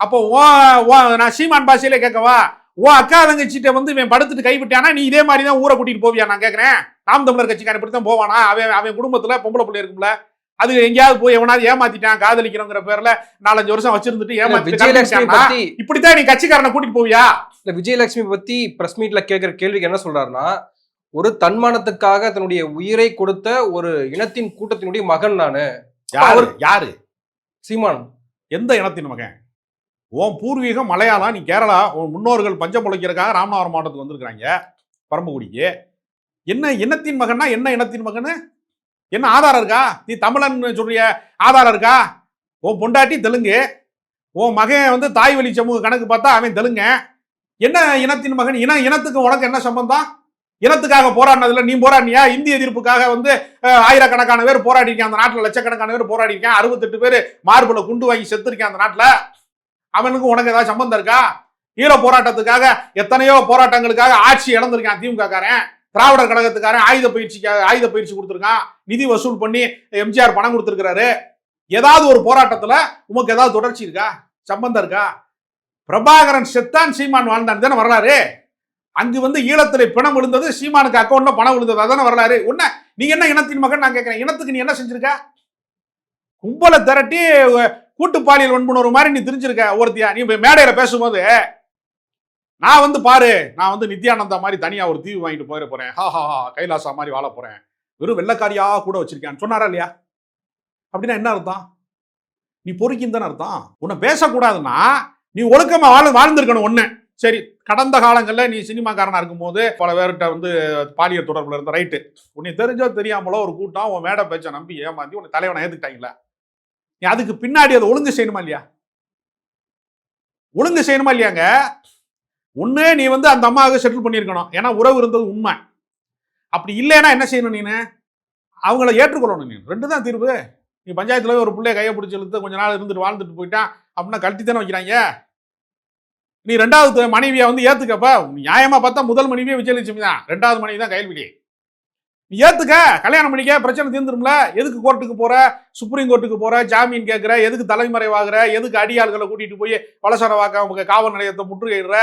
அப்போ நான் சீமான் பாஷையில கேட்கவா, ஓ அக்கா தங்கச்சிட்ட வந்து இவன் படுத்துட்டு கைவிட்டானா நீ இதே மாதிரி தான் ஊரை கூட்டிட்டு போவியா? நான் கேட்கறேன். நாம் தமிழர் கட்சிக்காரன் இப்படித்தான் போவானா? அவன் குடும்பத்துல பொம்பளை பிள்ளை இருக்கும்ல, அது எங்கேயாவது போய் எவனாவது ஏமாத்திட்டான் காதலிக்கிறோங்கிற பேர்ல 4-5 வருஷம் வச்சிருந்துட்டு ஏமாத்திட்டான், இப்படித்தான் நீ கட்சிக்காரனை கூட்டிட்டு போவியா? இல்ல விஜயலட்சுமி பத்தி பிரஸ் மீட்ல கேட்கிற கேள்விக்கு என்ன சொல்றாருன்னா, ஒரு தன்மானத்துக்காக தன்னுடைய உயிரை கொடுத்த ஒரு இனத்தின் கூட்டத்தினுடைய மகன் நானு. யாரு? சீமான். எந்த இனத்தின் மகன்? உன் பூர்வீகம் மலையாளம், நீ கேரளா, உன் முன்னோர்கள் பஞ்சம் முளைக்கிறதுக்காக ராமநாதபுரம் மாவட்டத்துக்கு வந்திருக்கிறாங்க பரம்புக்குடிக்கு. என்ன இனத்தின் மகன்னா என்ன இனத்தின் மகன்? என்ன ஆதாரம் இருக்கா? நீ தமிழன் சொல்றிய ஆதாரம் இருக்கா? உன் பொண்டாட்டி தெலுங்கு, உன் மகன் வந்து தாய் வழி சமூக கணக்கு பார்த்தா அவன் தெலுங்க. என்ன இனத்தின் மகன்? இனத்துக்கு உனக்கு என்ன சம்பந்தம்? இனத்துக்காக போராடினதுல நீ போராடினியா? இந்திய எதிர்ப்புக்காக வந்து ஆயிரக்கணக்கான பேர் போராடி இருக்கேன் அந்த நாட்டில், லட்சக்கணக்கான பேர் போராடி இருக்கேன், 68 பேர் மார்புல குண்டு வாங்கி செத்து இருக்கேன் அந்த நாட்டில். அவனுக்கு உனக்கு ஏதாவது சம்பந்தம் இருக்கா? ஈழ போராட்டத்துக்காக எத்தனையோ போராட்டங்களுக்காக ஆட்சி இழந்திருக்கான் திமுக காரன், திராவிடர் கழகத்துக்காரன் ஆயுத பயிற்சி கொடுத்துருக்கான், நிதி வசூல் பண்ணி எம்ஜிஆர் பணம் கொடுத்துருக்காரு. ஏதாவது ஒரு போராட்டத்துல உமக்கு ஏதாவது தொடர்ச்சி இருக்கா? சம்பந்தம் இருக்கா? பிரபாகரன் செத்தான் சீமான் வாழ்ந்தான் தானே வரலாறு. அங்கு வந்து ஈழத்துல பிணம் விழுந்தது, சீமானுக்கு அக்கௌண்ட்ல பணம் விழுந்தது, அதான வரலாறு. உன்ன நீங்க என்ன இனத்தின் மகன் நான் கேட்கிறேன். இனத்துக்கு நீ என்ன செஞ்சிருக்க? கும்பலை திரட்டி கூட்டு பாலியல் வன்புணர்வு மாதிரி நீ தெரிஞ்சிருக்க ஒருத்தியா. நீ மேடையில பேசும்போது நான் வந்து பாரு, நான் வந்து நித்யானந்தா மாதிரி தனியா ஒரு தீவு வாங்கிட்டு போயிட போறேன், கைலாசா மாதிரி வாழ போறேன், வெறும் வெள்ளக்காரியா கூட வச்சிருக்கேன் சொன்னாரா இல்லையா? அப்படின்னா என்ன அர்த்தம்? நீ பொறுக்கின்னு தானே அர்த்தம். உன்னை பேசக்கூடாதுன்னா நீ ஒழுக்கமா வாழ்ந்திருக்கணும் ஒண்ணு. சரி, கடந்த காலங்களில் நீ சினிமாக்காரனா இருக்கும்போது பல பேர்கிட்ட வந்து பாலியல் தொடர்புல இருந்த ரைட்டு, உன்னை தெரிஞ்சோ தெரியாமலோ ஒரு கூட்டம் உன் மேடை பேச்சை நம்பி ஏமாத்தி உன்னை தலைவனை ஏத்துக்கிட்டாங்களா? நீ அதுக்கு பின்னாடி அதை ஒழுங்கு செய்யணுமா இல்லையா? ஒழுங்கு செய்யணுமா இல்லையாங்க? ஒண்ணு நீ வந்து அந்த அம்மாவுக்கு செட்டில் பண்ணியிருக்கணும், ஏன்னா உறவு இருந்தது உண்மை. அப்படி இல்லைன்னா என்ன செய்யணும்? நீ அவங்கள ஏற்றுக்கொள்ளணும். நீ ரெண்டு தான் தீர்வு. நீ பஞ்சாயத்துல ஒரு பிள்ளைய கையை பிடிச்சி இழுத்து கொஞ்ச நாள் இருந்துட்டு வாழ்ந்துட்டு போயிட்டான் அப்படின்னா கழட்டி தானே வைக்கிறாங்க. நீ ரெண்டாவது மனைவியை வந்து ஏத்துக்கப்ப. நியாயமா பார்த்தா முதல் மனைவியே விஜயலட்சுமி தான், ரெண்டாவது மனைவி தான் கையல்விழி. நீ ஏத்துக்க, கல்யாணம் பண்ணிக்க, பிரச்சனை தீர்ந்துரும்ல. எதுக்கு கோர்ட்டுக்கு போற, சுப்ரீம் கோர்ட்டுக்கு போற, ஜாமீன் கேட்கிற, எதுக்கு தலைமறைவாகிற, எதுக்கு அடியாள்களை கூட்டிட்டு போய் வலசர வாக்க காவல் நிலையத்தை முற்றுகையிடுற?